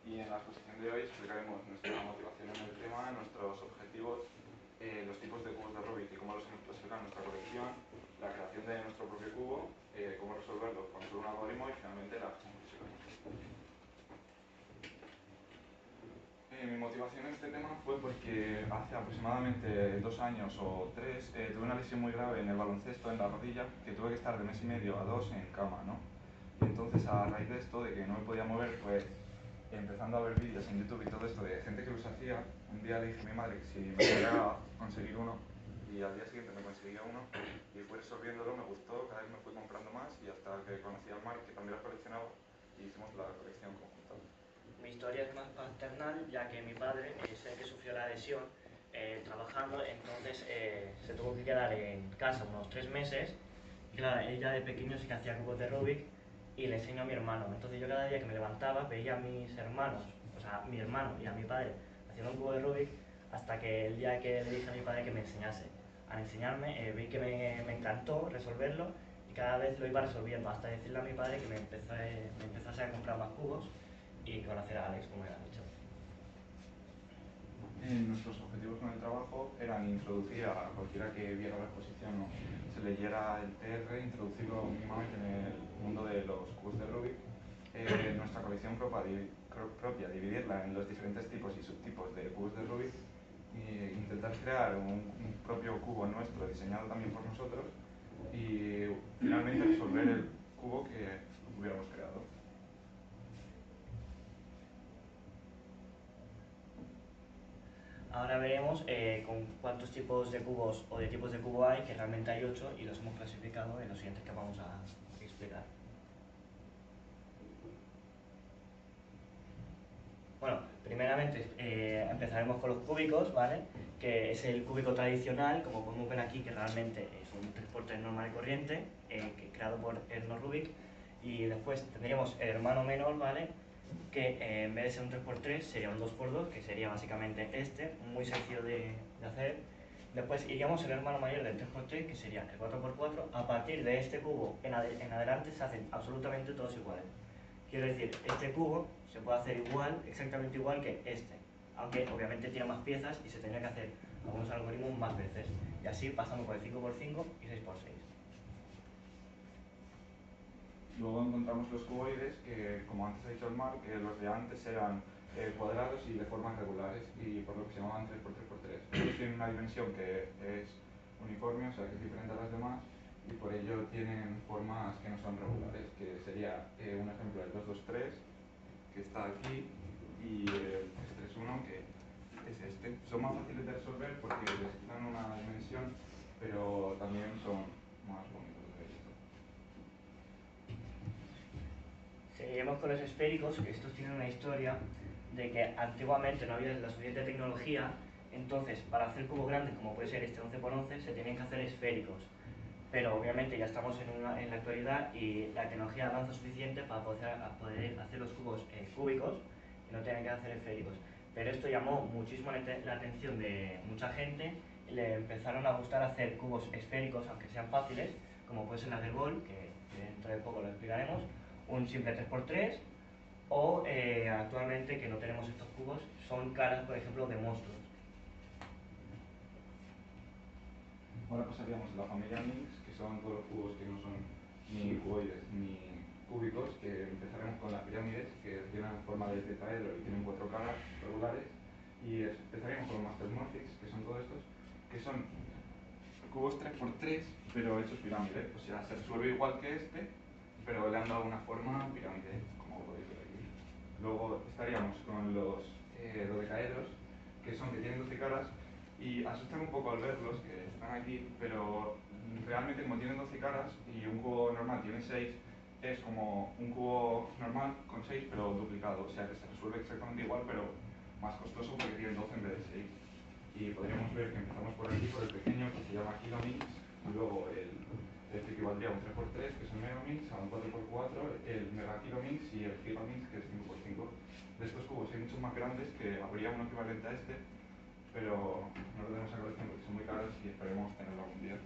y en la exposición de hoy explicaremos nuestra motivación en el tema, nuestros objetivos, los tipos de cubos de Rubik y cómo los hemos clasificado en nuestra colección, la creación de nuestro propio cubo, cómo resolverlo con solo un algoritmo y finalmente las conclusiones. Mi motivación en este tema fue porque hace aproximadamente 2 años o 3 tuve una lesión muy grave en el baloncesto, en la rodilla, que tuve que estar de mes y medio a 2 en cama, ¿no? Y entonces, a raíz de esto, de que no me podía mover, pues empezando a ver vídeos en YouTube y todo esto de gente que los hacía, un día le dije a mi madre que si me podía conseguir uno, y al día siguiente me conseguía uno, y fui resolviéndolo, me gustó, cada vez me fui comprando más, y hasta que conocí al Marc, que también los coleccionaba, y hicimos la colección conjunta. Mi historia es más paternal, ya que mi padre es el que sufrió la lesión trabajando, entonces se tuvo que quedar en casa unos 3 meses. Claro, él ya de pequeño sí que hacía cubos de Rubik y le enseñó a mi hermano. Entonces yo cada día que me levantaba veía a mis hermanos, o sea, a mi hermano y a mi padre haciendo un cubo de Rubik, hasta que el día que le dije a mi padre que me enseñase. Al enseñarme vi que me encantó resolverlo y cada vez lo iba resolviendo, hasta decirle a mi padre que me empezase a comprar más cubos y conocer a Alex, como ya he dicho. Nuestros objetivos con el trabajo eran introducir a cualquiera que viera la exposición o se leyera el TR, introducirlo mínimamente en el mundo de los cubos de Rubik, nuestra colección propia, dividirla en los diferentes tipos y subtipos de cubos de Rubik, e intentar crear un propio cubo nuestro diseñado también por nosotros y finalmente resolver el cubo que hubiéramos creado. Ahora veremos con cuántos tipos de cubos o de tipos de cubo hay, que realmente hay 8 y los hemos clasificado en los siguientes que vamos a explicar. Bueno, primeramente empezaremos con los cúbicos, ¿vale? Que es el cúbico tradicional, como podemos ver aquí, que realmente es un 3×3 normal y corriente, creado por Erno Rubik. Y después tendríamos el hermano menor, ¿vale? Que en vez de ser un 3×3 sería un 2×2, que sería básicamente este, muy sencillo de hacer. Después iríamos el hermano mayor del 3×3, que sería el 4×4. A partir de este cubo en adelante se hacen absolutamente todos iguales. Quiero decir, este cubo se puede hacer igual, exactamente igual que este, aunque obviamente tiene más piezas y se tendría que hacer algunos algoritmos más veces. Y así pasamos por el 5×5 y 6×6. Luego encontramos los cuboides, que como antes ha dicho el Marc, que los de antes eran cuadrados y de formas regulares, y por lo que se llamaban 3×3×3. Estos tienen una dimensión que es uniforme, o sea que es diferente a las demás, y por ello tienen formas que no son regulares, que sería un ejemplo del 2×2×3, que está aquí, y el 3×3×1, que es este. Son más fáciles de resolver porque les quitan una dimensión, pero también son más bonitos de ver. Seguiremos con los esféricos, que estos tienen una historia de que antiguamente no había la suficiente tecnología, entonces para hacer cubos grandes, como puede ser este 11×11, se tenían que hacer esféricos. Pero obviamente ya estamos en la actualidad y la tecnología avanza suficiente para poder hacer los cubos cúbicos y no tener que hacer esféricos. Pero esto llamó muchísimo la atención de mucha gente y le empezaron a gustar hacer cubos esféricos, aunque sean fáciles, como puede ser la del bol, que dentro de poco lo explicaremos, un simple 3×3, o actualmente, que no tenemos estos cubos, son caras, por ejemplo, de monstruos. Ahora pasaríamos a la familia Minx, que son todos los cubos que no son ni cuboides ni cúbicos, que empezaremos con las pirámides, que tienen forma de tetraedro y tienen 4 caras regulares, y empezaríamos con los Mastermorphics, que son todos estos, que son cubos 3×3, pero hechos pirámide, o sea, se resuelve igual que este, pero le han dado una forma pirámide, como podéis ver aquí. Luego estaríamos con los dodecaedros, que tienen 12 caras, y asustan un poco al verlos, que están aquí, pero realmente como tienen 12 caras y un cubo normal tiene 6, es como un cubo normal con 6 pero duplicado, o sea que se resuelve exactamente igual pero más costoso porque tiene 12 en vez de 6. Y podríamos ver que empezamos por aquí, por el pequeño, que se llama Kilomix, y luego el que equivaldría a un 3×3, que es un Megamix, a un 4×4, el Mega Kilomix y el Gigamix, que es 5×5. De estos cubos hay muchos más grandes que habría uno equivalente a este, pero no lo tenemos en colección porque son muy caros y esperemos tenerlo algún día.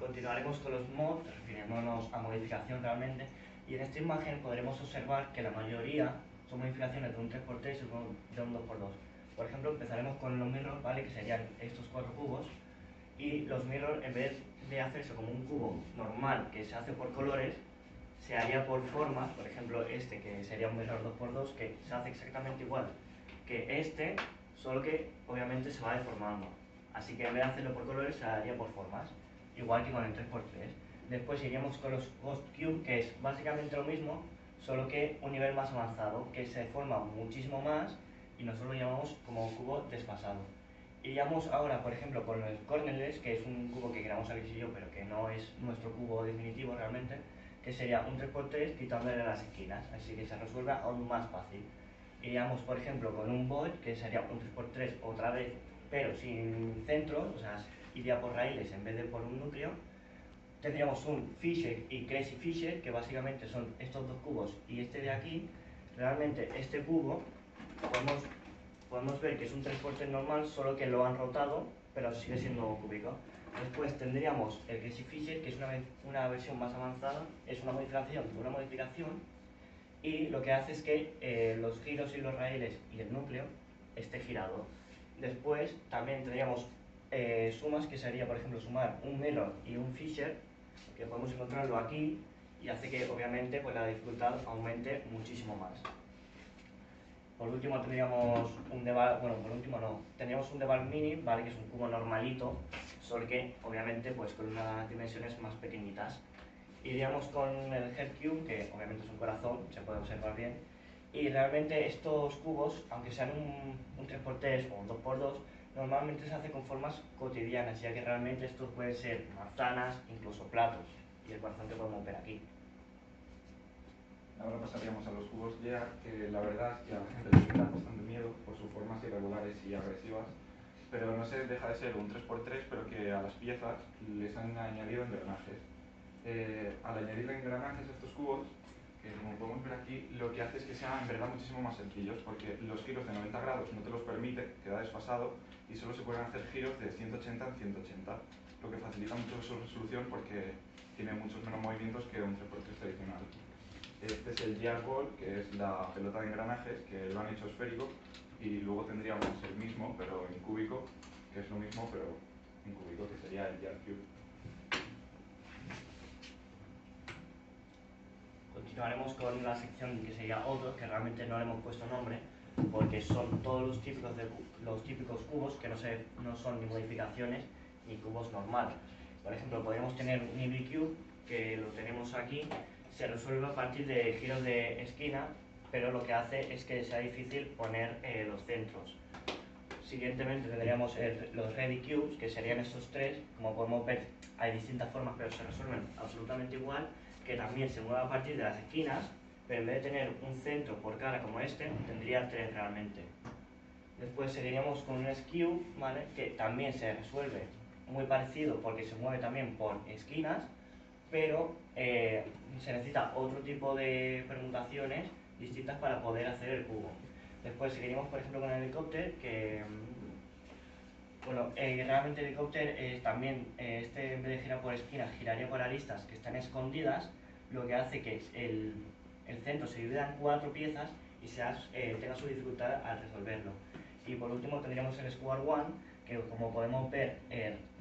Continuaremos con los mods, refiriéndonos a modificación realmente, y en esta imagen podremos observar que la mayoría son modificaciones de un 3x3 y de un 2x2. Por ejemplo, empezaremos con los mirrors, ¿vale? Que serían estos 4 cubos, y los mirrors, en vez de hacerse como un cubo normal que se hace por colores, se haría por formas. Por ejemplo, este, que sería un mirror 2x2, que se hace exactamente igual que este, solo que obviamente se va deformando. Así que en vez de hacerlo por colores, se haría por formas, igual que con el 3x3. Después iríamos con los Ghost Cube, que es básicamente lo mismo, solo que un nivel más avanzado, que se deforma muchísimo más y nosotros lo llamamos como cubo desfasado. Iríamos ahora, por ejemplo, con el Cornerless, que es un cubo que creamos Alex y yo, pero que no es nuestro cubo definitivo realmente, que sería un 3x3 quitándole las esquinas, así que se resuelve aún más fácil. Iríamos, por ejemplo, con un Void, que sería un 3x3 otra vez, pero sin centros, o sea, iría por raíles en vez de por un núcleo. Tendríamos un Fisher y Crazy Fisher, que básicamente son estos dos cubos y este de aquí. Realmente este cubo podemos ver que es un 3x3 normal, solo que lo han rotado, pero sigue siendo cúbico. Después tendríamos el Crazy Fisher, que es una versión más avanzada, es una modificación de una modificación, y lo que hace es que los giros y los raíles y el núcleo esté girado. Después también tendríamos sumas, que sería, por ejemplo, sumar un mirror y un Fisher, que podemos encontrarlo aquí, y hace que obviamente pues, la dificultad aumente muchísimo más. Por último tendríamos un Deval, bueno, por último no, tendríamos un Deval Mini, ¿vale? Que es un cubo normalito, solo que obviamente pues con unas dimensiones más pequeñitas. Iríamos con el Headcube, que obviamente es un corazón, se puede observar bien, y realmente estos cubos, aunque sean un 3x3 o un 2x2, normalmente se hace con formas cotidianas, ya que realmente estos pueden ser manzanas, incluso platos, y el corazón que podemos ver aquí. Ahora pasaríamos a los cubos Gear, que la verdad es que a la gente les da bastante miedo por sus formas irregulares y agresivas, pero no se deja de ser un 3x3, pero que a las piezas les han añadido engranajes. Al añadirle engranajes a estos cubos, que como podemos ver aquí, lo que hace es que sean en verdad muchísimo más sencillos, porque los giros de 90 grados no te los permite, queda desfasado, y solo se pueden hacer giros de 180 en 180, lo que facilita mucho su resolución porque tiene muchos menos movimientos que un 3x3 tradicional. Este es el Gear Ball, que es la pelota de engranajes, que lo han hecho esférico, y luego tendríamos el mismo, pero en cúbico, que es lo mismo, pero en cúbico, que sería el Gear Cube. Continuaremos con la sección que sería otros, que realmente no le hemos puesto nombre, porque son todos los típicos cubos que no son ni modificaciones ni cubos normales. Por ejemplo, podríamos tener un Eevee Cube, que lo tenemos aquí, se resuelve a partir de giros de esquina, pero lo que hace es que sea difícil poner los centros. Siguientemente tendríamos los Ready Cubes, que serían estos tres. Como podemos ver, hay distintas formas, pero se resuelven absolutamente igual, que también se mueve a partir de las esquinas, pero en vez de tener un centro por cara como este, tendría tres realmente. Después seguiríamos con un S-Cube, ¿vale? Que también se resuelve muy parecido porque se mueve también por esquinas, pero se necesita otro tipo de permutaciones distintas para poder hacer el cubo. Después seguiríamos, por ejemplo, con el helicóptero, que bueno, realmente el helicóptero también, este en vez de girar por esquinas, giraría por aristas que están escondidas, lo que hace que el centro se divida en 4 piezas y tenga su dificultad al resolverlo. Y por último tendríamos el Square One, que como podemos ver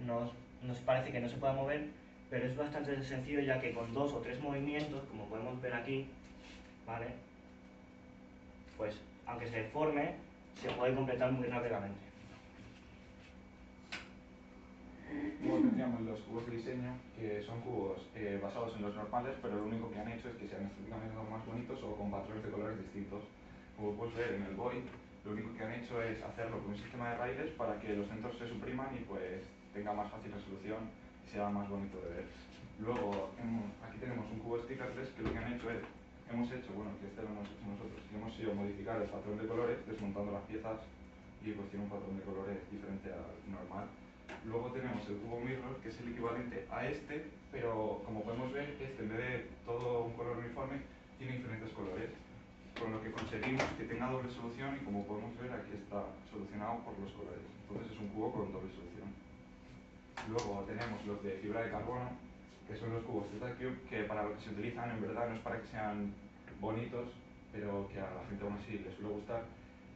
nos parece que no se pueda mover, pero es bastante sencillo, ya que con 2 o 3 movimientos, como podemos ver aquí, ¿vale? Pues aunque se deforme, se puede completar muy rápidamente. Luego tendríamos los cubos de diseño, que son cubos basados en los normales, pero lo único que han hecho es que sean estéticamente más bonitos o con patrones de colores distintos. Como puedes ver en el Void, lo único que han hecho es hacerlo con un sistema de raíles para que los centros se supriman y pues tenga más fácil resolución y sea más bonito de ver. Luego, aquí tenemos un cubo stickerless, que lo que han hecho es, bueno, que este lo hemos hecho nosotros, que hemos ido modificar el patrón de colores desmontando las piezas y pues tiene un patrón de colores diferente al normal. Luego tenemos el cubo mirror, que es el equivalente a este, pero como podemos ver, este en vez de todo un color uniforme, tiene diferentes colores, con lo que conseguimos que tenga doble solución y como podemos ver aquí está solucionado por los colores. Entonces es un cubo con doble solución. Luego tenemos los de fibra de carbono, que son los cubos Z-Cube, que para lo que se utilizan en verdad no es para que sean bonitos, pero que a la gente aún así les suele gustar.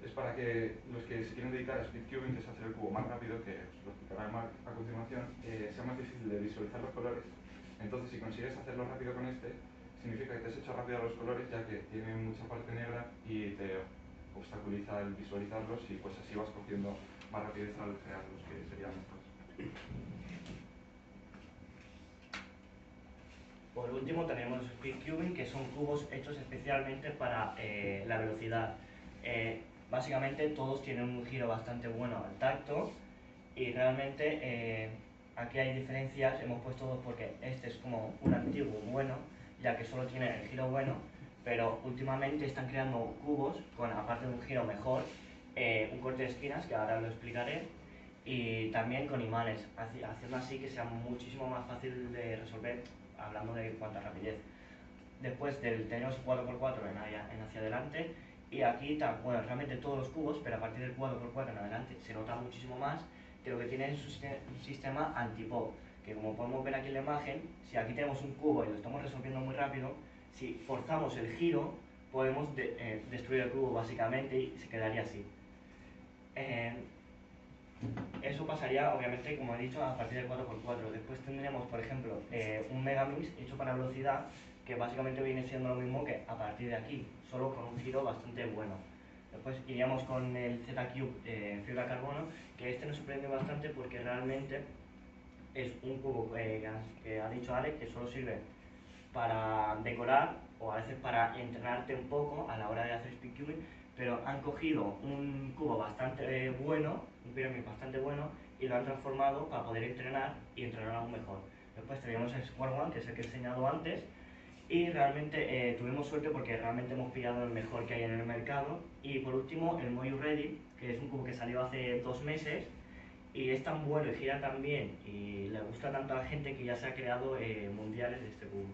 Es para que los que se quieren dedicar a speed cubing, que es hacer el cubo más rápido, que os lo explicará Marc a continuación, sea más difícil de visualizar los colores. Entonces, si consigues hacerlo rápido con este, significa que te has hecho rápido los colores, ya que tiene mucha parte negra y te obstaculiza el visualizarlos, y pues así vas cogiendo más rapidez al crearlos, que serían estos. Por último tenemos speed cubing, que son cubos hechos especialmente para la velocidad. Básicamente todos tienen un giro bastante bueno al tacto, y realmente aquí hay diferencias. Hemos puesto dos porque este es como un antiguo bueno, ya que solo tiene el giro bueno, pero últimamente están creando cubos con, aparte de un giro mejor, un corte de esquinas, que ahora lo explicaré, y también con imanes, haciendo así que sea muchísimo más fácil de resolver, hablando de cuánta rapidez. Después tenemos 4x4 en hacia adelante, y aquí, bueno, realmente todos los cubos, pero a partir del 4x4 en adelante se nota muchísimo más, que lo que tiene es un sistema anti-pop, que como podemos ver aquí en la imagen, si aquí tenemos un cubo y lo estamos resolviendo muy rápido, si forzamos el giro, podemos destruir el cubo básicamente, y se quedaría así. Eso pasaría, obviamente, como he dicho, a partir del 4x4. Después tendremos, por ejemplo, un Megamix hecho para velocidad, que básicamente viene siendo lo mismo que a partir de aquí, solo con un giro bastante bueno. Después iríamos con el Z-Cube fibra de carbono, que este nos sorprende bastante porque realmente es un cubo que ha dicho Alex, que solo sirve para decorar o a veces para entrenarte un poco a la hora de hacer speedcubing, pero han cogido un cubo bastante bueno, un pyramid bastante bueno, y lo han transformado para poder entrenar y entrenar aún mejor. Después tenemos el Square One, que es el que he enseñado antes, y realmente tuvimos suerte porque realmente hemos pillado el mejor que hay en el mercado. Y por último el Moyu Ready, que es un cubo que salió hace 2 meses, y es tan bueno y gira tan bien y le gusta tanto a la gente que ya se ha creado mundiales de este cubo.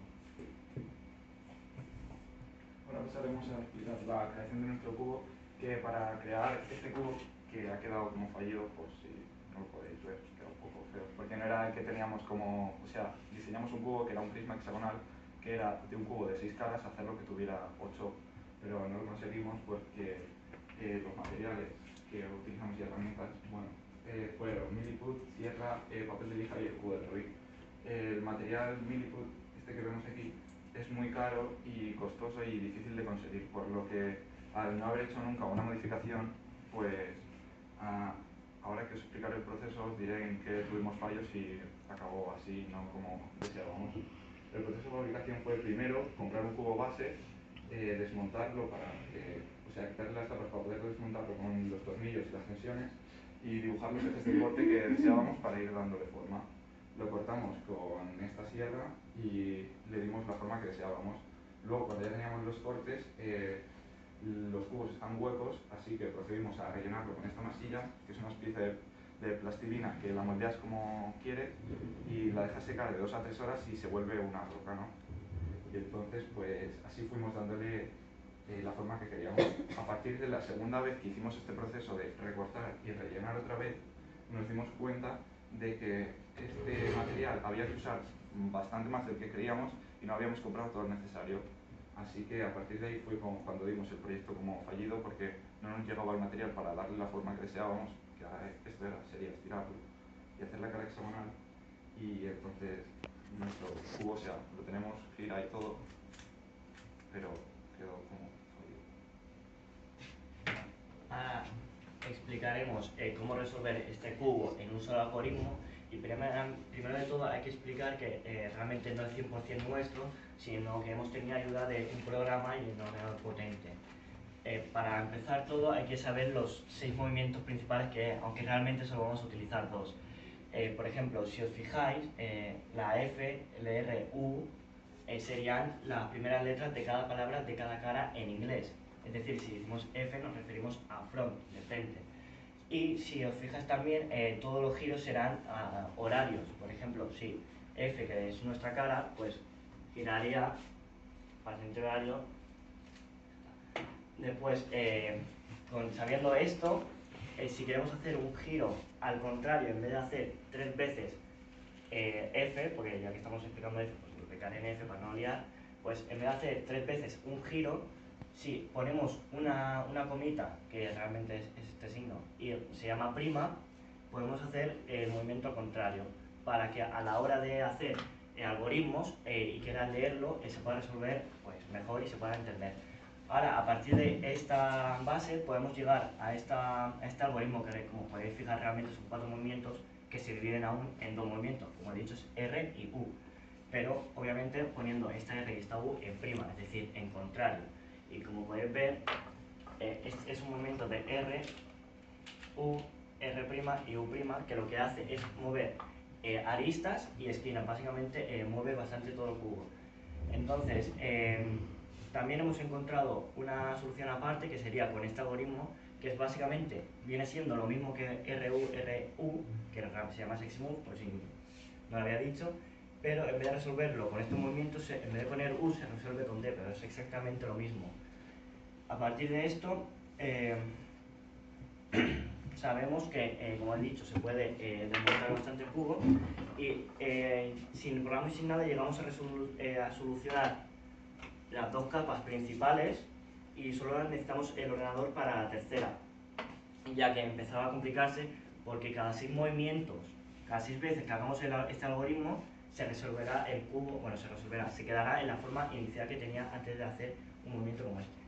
Ahora pasaremos a explicar la creación de nuestro cubo, que para crear este cubo, que ha quedado como fallido, pues si no lo podéis ver, queda un poco feo, porque no era el que teníamos como, o sea, diseñamos un cubo que era un prisma hexagonal, que era de un cubo de 6 caras hacerlo que tuviera 8, pero no lo conseguimos porque los materiales que utilizamos y herramientas, bueno, fueron Milliput, sierra, papel de lija y el cubo de Rubik. El material Milliput, este que vemos aquí, es muy caro y costoso y difícil de conseguir, por lo que al no haber hecho nunca una modificación, pues ahora que os explicaré el proceso os diré en qué tuvimos fallos y acabó así, no como deseábamos. El proceso de fabricación fue primero comprar un cubo base, desmontarlo o sea, quitarle las tapas para poder desmontarlo con los tornillos y las tensiones, y dibujar los ejes de corte que deseábamos para ir dándole forma. Lo cortamos con esta sierra y le dimos la forma que deseábamos. Luego, cuando ya teníamos los cortes, los cubos están huecos, así que procedimos a rellenarlo con esta masilla, que es una especie de plastilina que la moldeas como quieres y la dejas secar de 2 a 3 horas y se vuelve una roca, ¿no? Y entonces, pues así fuimos dándole la forma que queríamos. A partir de la segunda vez que hicimos este proceso de recortar y rellenar otra vez, nos dimos cuenta de que este material había que usar bastante más del que creíamos y no habíamos comprado todo lo necesario. Así que a partir de ahí fue como cuando dimos el proyecto como fallido, porque no nos llegaba el material para darle la forma que deseábamos, que esto sería estirarlo y hacer la cara hexagonal, y entonces nuestro cubo, o sea, lo tenemos, gira y todo, pero quedó como fallido. Ahora explicaremos cómo resolver este cubo en un solo algoritmo, y primero de todo hay que explicar que realmente no es 100% nuestro, sino que hemos tenido ayuda de un programa y un ordenador potente. Para empezar todo hay que saber los 6 movimientos principales, que aunque realmente solo vamos a utilizar 2. Por ejemplo, si os fijáis, la F, el R, U serían las primeras letras de cada palabra de cada cara en inglés. Es decir, si decimos F nos referimos a front, de frente. Y si os fijas también, todos los giros serán horarios. Por ejemplo, si F, que es nuestra cara, pues giraría para el siguiente horario. Después, sabiendo esto, si queremos hacer un giro al contrario, en vez de hacer 3 veces F, porque ya que estamos explicando F, pues duplicar en F para no liar, pues en vez de hacer 3 veces un giro, si ponemos una comita, que realmente es este signo, y se llama prima, podemos hacer el movimiento contrario, para que a la hora de hacer algoritmos y quieras leerlo, se pueda resolver pues, mejor y se pueda entender. Ahora, a partir de esta base, podemos llegar a este algoritmo que, como podéis fijar, realmente son 4 movimientos que se dividen aún en 2 movimientos, como he dicho, es R y U. Pero, obviamente, poniendo esta R y esta U en prima, es decir, en contrario. Y como podéis ver, es un movimiento de R, U, R' y U', que lo que hace es mover aristas y esquinas, básicamente mueve bastante todo el cubo. Entonces, también hemos encontrado una solución aparte que sería con este algoritmo, que es básicamente, viene siendo lo mismo que RU, que se llama Sexmove, por si no lo había dicho, pero en vez de resolverlo con estos movimientos, en vez de poner U se resuelve con D, pero es exactamente lo mismo. A partir de esto, sabemos que, como he dicho, se puede desmontar bastante el cubo y sin programa y sin nada llegamos a solucionar las 2 capas principales y solo necesitamos el ordenador para la tercera, ya que empezaba a complicarse porque cada 6 movimientos, cada 6 veces que hagamos este algoritmo se resolverá el cubo, bueno, se quedará en la forma inicial que tenía antes de hacer un movimiento como este.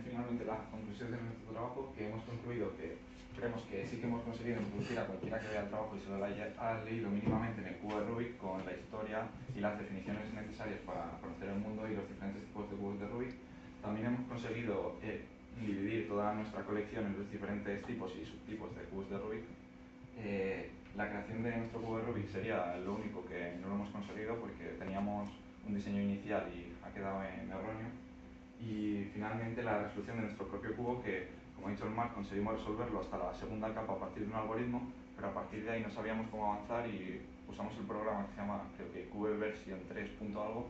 Finalmente, las conclusiones de nuestro trabajo, que hemos concluido que creemos que sí que hemos conseguido introducir a cualquiera que vea el trabajo y se lo haya leído mínimamente en el cubo de Rubik con la historia y las definiciones necesarias para conocer el mundo y los diferentes tipos de cubos de Rubik. También hemos conseguido dividir toda nuestra colección en los diferentes tipos y subtipos de cubos de Rubik. La creación de nuestro cubo de Rubik sería lo único que no lo hemos conseguido porque teníamos un diseño inicial y ha quedado en erróneo. Y finalmente la resolución de nuestro propio cubo, que como ha dicho el Marc, conseguimos resolverlo hasta la segunda capa a partir de un algoritmo, pero a partir de ahí no sabíamos cómo avanzar y usamos el programa que se llama, creo que Cube Version 3. algo,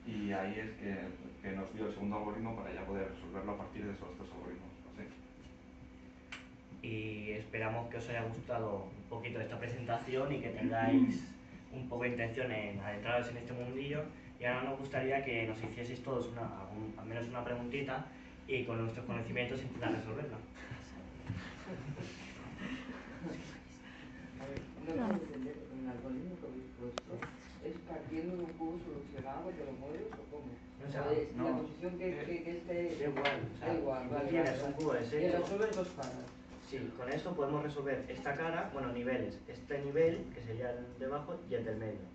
y ahí es que nos dio el segundo algoritmo para ya poder resolverlo a partir de esos 2 algoritmos. ¿Sí? Y esperamos que os haya gustado un poquito esta presentación y que tengáis un poco de intención en adentraros en este mundillo. Y ahora nos gustaría que nos hicieseis todos al menos una preguntita y con nuestros conocimientos intentar resolverla. No puedo entender, el algoritmo que habéis puesto es partiendo de un cubo solucionado que lo mueves o cómo. O sea, la posición que esté. Da igual, o sea, igual, vale, tienes vale, un cubo y deshecho. resuelves 2 caras. Sí, con eso podemos resolver esta cara, bueno, niveles, este nivel, que sería el de abajo, y el del medio.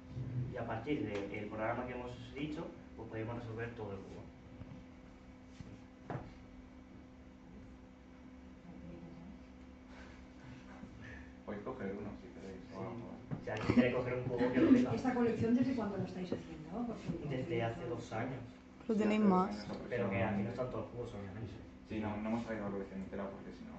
Y a partir del programa que hemos dicho, pues podemos resolver todo el cubo. Podéis coger uno si queréis. Si alguien quiere coger un cubo, que lo diga. ¿Esta colección desde cuándo la estáis haciendo? Desde hace 2 años. Lo tenéis más. Pero que aquí no están todos los cubos, obviamente. Sí, no hemos traído la colección entera porque si no...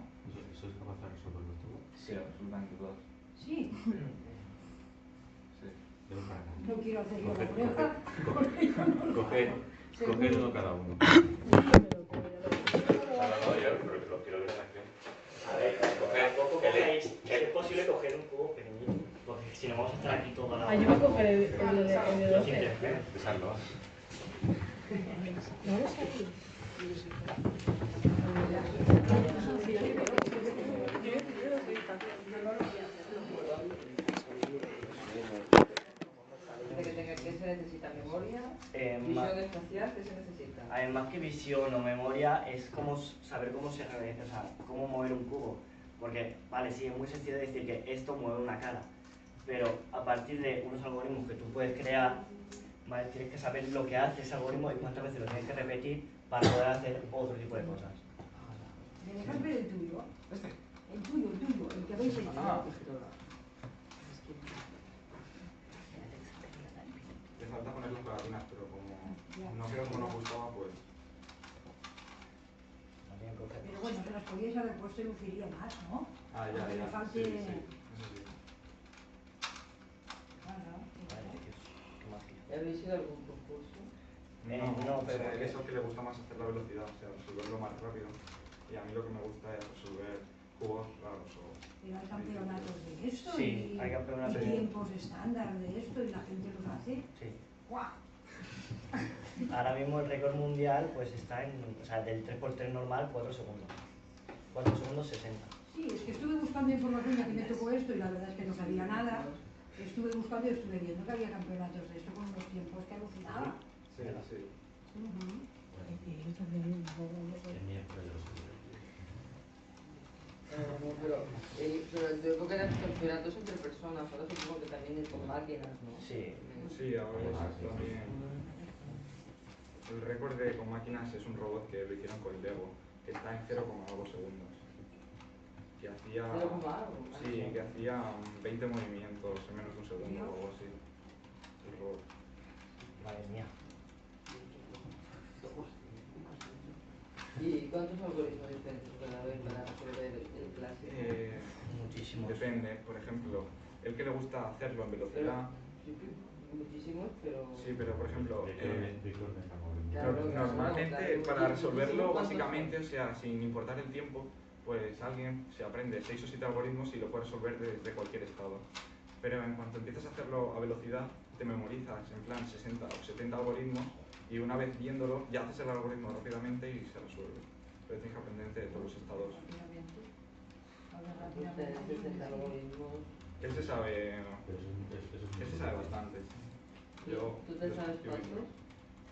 ¿Sois capaz de resolverlo todo? Sí, absolutamente todas. Sí. Sí. Ven para acá. No quiero hacer yo la Coge- prueba. Coger uno cada uno. Pero que lo quiero ver en acción. A ver, tampoco cogéis, es posible coger un cubo pequeñito, porque si no vamos a estar aquí toda la hora. Yo voy a coger el de Lo 12. siento. Besarlo. No lo sé. ¿Qué se necesita? ¿Memoria? Más ¿Visión espacial? ¿Qué se necesita? además que visión o memoria, es como saber cómo se realiza, o sea, cómo mover un cubo. Porque, vale, sí, es muy sencillo decir que esto mueve una cara, pero a partir de unos algoritmos que tú puedes crear, ¿vale? Tienes que saber lo que hace ese algoritmo y cuántas veces lo tienes que repetir para poder hacer otro tipo de cosas. ¿Me dejas ver el tuyo? ¿Este? El tuyo, el que habéis hecho. Le falta poner las pegatinas, pero como no quedó como nos gustaba, pues... Pero bueno, que las podíais haber puesto y luciría más, ¿no? Ah, ya, Aunque ya. le falte... Sí, sí, eso sí. ¿Habéis ido a algún concurso? No, pero eso que le gusta más hacer la velocidad, o sea, resolverlo más rápido. Y a mí lo que me gusta es resolver cubos raros o... Pero hay campeonatos de esto Sí, y, hay campeonatos. y tiempos estándar de esto y la gente los hace. Sí. ¡Guau! Ahora mismo el récord mundial pues está en, o sea, del 3x3 normal, 4 segundos. 4 segundos 60. Sí, es que estuve buscando información ya que me tocó esto y la verdad es que no sabía nada. Estuve buscando y estuve viendo que había campeonatos de esto con unos tiempos que alucinaba. Sí, sí. Ujú. El miércoles de los Pero en tu época eran campeonatos entre personas, ahora supongo que también es con máquinas, ¿no? Sí. Sí, ahora es también... El récord de con máquinas es un robot que lo hicieron con Lego, que está en 0,2 segundos. Que hacía... 0,2. Sí, que hacía 20 movimientos en menos de un segundo o algo así. El robot. Madre mía. ¿Y cuántos algoritmos diferentes puede haber para resolver el clásico? Muchísimos. Depende, por ejemplo, el que le gusta hacerlo en velocidad... Muchísimos, pero... Sí, pero por ejemplo... Claro, normalmente claro, para muchísimo, resolverlo ¿cuántos básicamente, o sea, sin importar el tiempo, pues alguien se aprende 6 o 7 algoritmos y lo puede resolver desde cualquier estado. Pero en cuanto empiezas a hacerlo a velocidad, te memorizas en plan 60 o 70 algoritmos y una vez viéndolo ya haces el algoritmo rápidamente y se resuelve. Pero tienes que aprenderte de todos los estados. Ustedes 60 algoritmos. Él se sabe, Eso él se sabe bastante. Yo, ¿Tú te sabes yo- cuántos?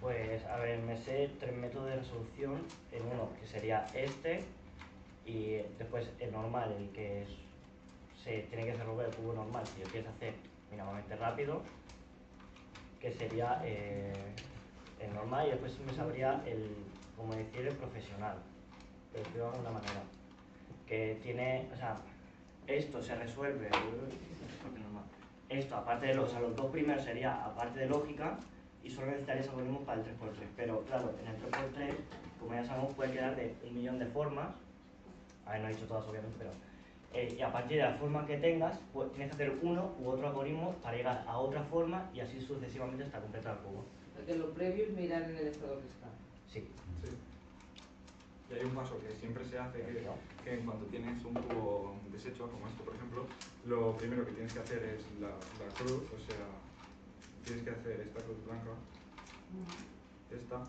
Pues a ver, me sé 3 métodos de resolución en uno, que sería este, y después el normal, el que se tiene que resolver el cubo normal, si lo quieres hacer mínimamente rápido, que sería el normal, y después me sabría el, como decir, el profesional, pero de alguna manera, que tiene, o sea, esto se resuelve, porque normal. Esto, aparte de los, o sea, los dos primeros sería aparte de lógica, y solo necesitarías algoritmos para el 3x3. Pero claro, en el 3x3, como ya sabemos, puede quedar de 1.000.000 de formas. A ver, no he dicho todas obviamente, pero... y a partir de la forma que tengas, pues, tienes que hacer uno u otro algoritmo para llegar a otra forma y así sucesivamente hasta completar el cubo. Porque lo previo es mirar en el estado que está. Sí. Sí. Y hay un paso que siempre se hace, que en cuanto tienes un cubo deshecho, como esto por ejemplo, lo primero que tienes que hacer es la cruz, o sea, tienes que hacer esta cruz blanca, esta,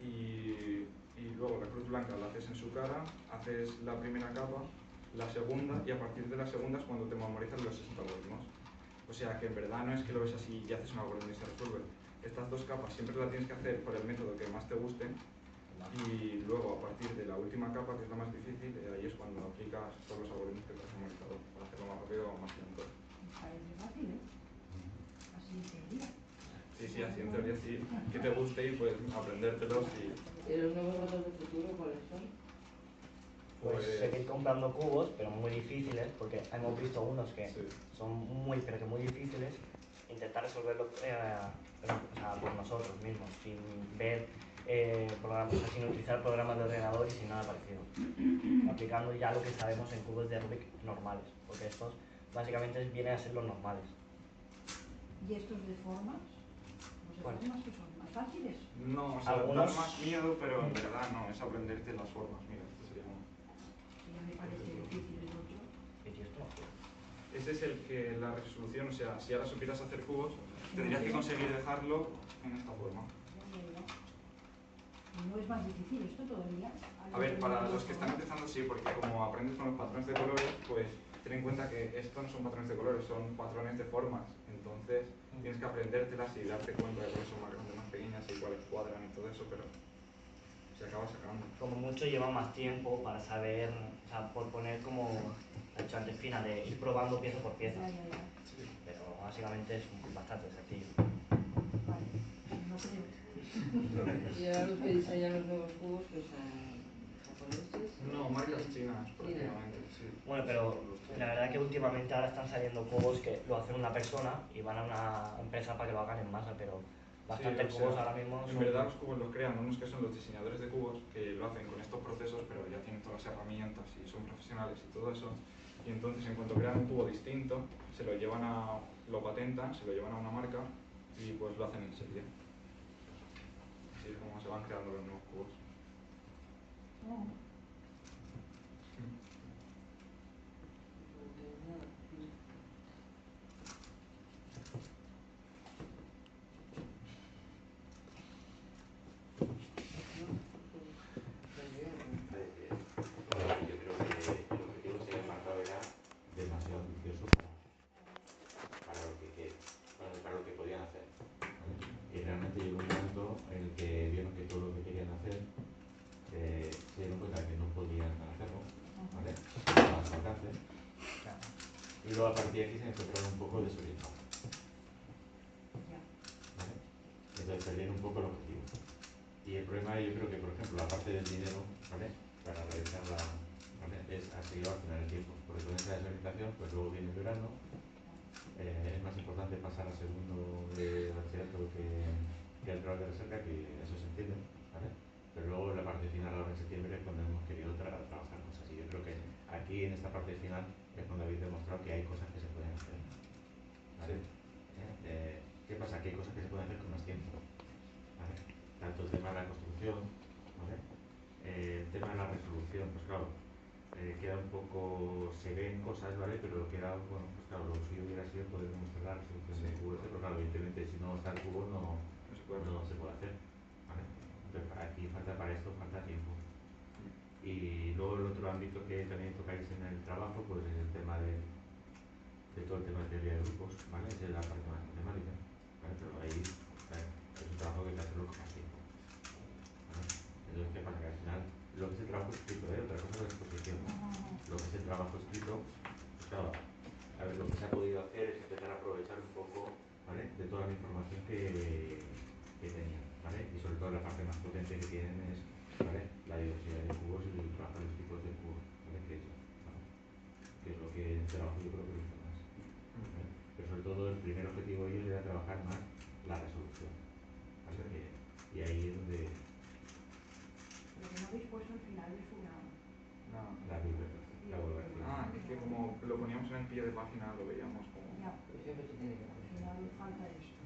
y luego la cruz blanca la haces en su cara, haces la primera capa, la segunda, y a partir de la segunda es cuando te memorizas los 60 algoritmos. O sea que en verdad no es que lo ves así y haces un algoritmo y se resuelve. Estas dos capas siempre las tienes que hacer por el método que más te guste, y luego a partir de la última capa, que es la más difícil, ahí es cuando aplicas todos los algoritmos que te has memorizado para hacerlo más rápido o más lento. Parece fácil, ¿eh? Así en teoría. Sí, sí, así en teoría sí, que te guste y puedes aprendértelos y... ¿Y los nuevos retos de futuro cuáles son? Pues seguir comprando cubos, pero muy difíciles, porque hemos visto unos que Sí. son muy, pero que muy difíciles. Intentar resolverlos o sea, por nosotros mismos, sin ver programas, o sea, sin utilizar programas de ordenador y sin nada parecido. Aplicando ya lo que sabemos en cubos de Rubik normales, porque estos básicamente vienen a ser los normales. ¿Y estos de formas? ¿Los de ¿Cuáles? formas que son más fáciles? No, o sea, Algunos- dan más miedo, pero en verdad no, es aprenderte las formas. Mira, este sería uno. Que ya me parece difícil el otro. Y tío, esto no juego. Ese es el que la resolución, o sea, si ahora supieras hacer cubos, tendrías que conseguir dejarlo en esta forma. ¿No es más difícil esto todavía? A ver, para los que están empezando sí, porque como aprendes con los patrones de colores, pues ten en cuenta que estos no son patrones de colores, son patrones de formas. Entonces tienes que aprendértelas y darte cuenta de cuáles son más grandes, más pequeñas y cuáles cuadran y todo eso, pero se acaba sacando. Como mucho lleva más tiempo para saber, o sea, por poner como, he dicho antes, fina, de ir probando pieza por pieza. Ya. Pero básicamente es bastante sencillo. Vale, no creo. Y ahora los que diseñan los nuevos cubos que son japoneses. No, marcas chinas prácticamente, sí. Bueno, pero la verdad que últimamente ahora están saliendo cubos que lo hacen una persona y van a una empresa para que lo hagan en masa, pero bastantes Sí, o sea, cubos ahora mismo en son... verdad los cubos los crean unos que son los diseñadores de cubos, que lo hacen con estos procesos, pero ya tienen todas las herramientas y son profesionales y todo eso. Y entonces en cuanto crean un cubo distinto, se lo llevan lo patentan, se lo llevan a una marca y pues lo hacen en serie. Así es como se van creando los nuevos cubos. luego a partir de aquí se encontraron un poco desorientados. Ya. ¿Vale? Entonces perdieron un poco el objetivo. Y el problema yo creo que, por ejemplo, la parte del dinero, ¿vale? Para realizarla, ¿vale? Ha seguido al final el tiempo. Porque con esa desorientación, pues luego viene el verano. Es más importante pasar a segundo de bachillerato que el grado de reserva, que eso se entiende, ¿vale? Pero luego la parte final, ahora en septiembre, es cuando hemos querido trabajar cosas. Y yo creo que aquí, en esta parte final, es cuando habéis demostrado que hay cosas que se pueden hacer, ¿vale? ¿Qué pasa? Que hay cosas que se pueden hacer con más tiempo, ¿vale? Tanto el tema de la construcción, ¿vale? El tema de la resolución, pues claro, queda un poco, se ven cosas, ¿vale? Pero queda, bueno, pues claro, lo suyo hubiera sido poder demostrar la resolución del cubo este, pero claro, evidentemente si no está el cubo no se puede hacer, ¿vale? Entonces aquí para esto falta tiempo. Y luego el otro ámbito que también tocáis en el trabajo, pues es el tema de todo el tema de teoría de grupos, ¿vale? Esa es la parte más matemática, ¿vale? Pero ahí es un trabajo que hay que hacerlo con más tiempo, ¿vale? Entonces, ¿qué pasa? Que al final, lo que es el trabajo escrito, otra cosa es la exposición. Lo que es el trabajo escrito, pues claro, a ver, lo que se ha podido hacer es empezar a aprovechar un poco, ¿vale? De toda la información que tenían, ¿vale? Y sobre todo la parte más potente que tienen es, ¿vale? La diversidad de cubos y trabajar los tipos de cubos, ¿vale? Que es lo que el trabajo yo creo que gusta más, ¿vale? Pero sobre todo el primer objetivo de ellos era trabajar más la resolución, ¿vale? Y ahí es donde Lo que no habéis puesto al final es la bibliografía. Es que como lo poníamos en el pie de página lo veíamos como... Ya, Pero siempre se tiene que al hacer. final falta esto.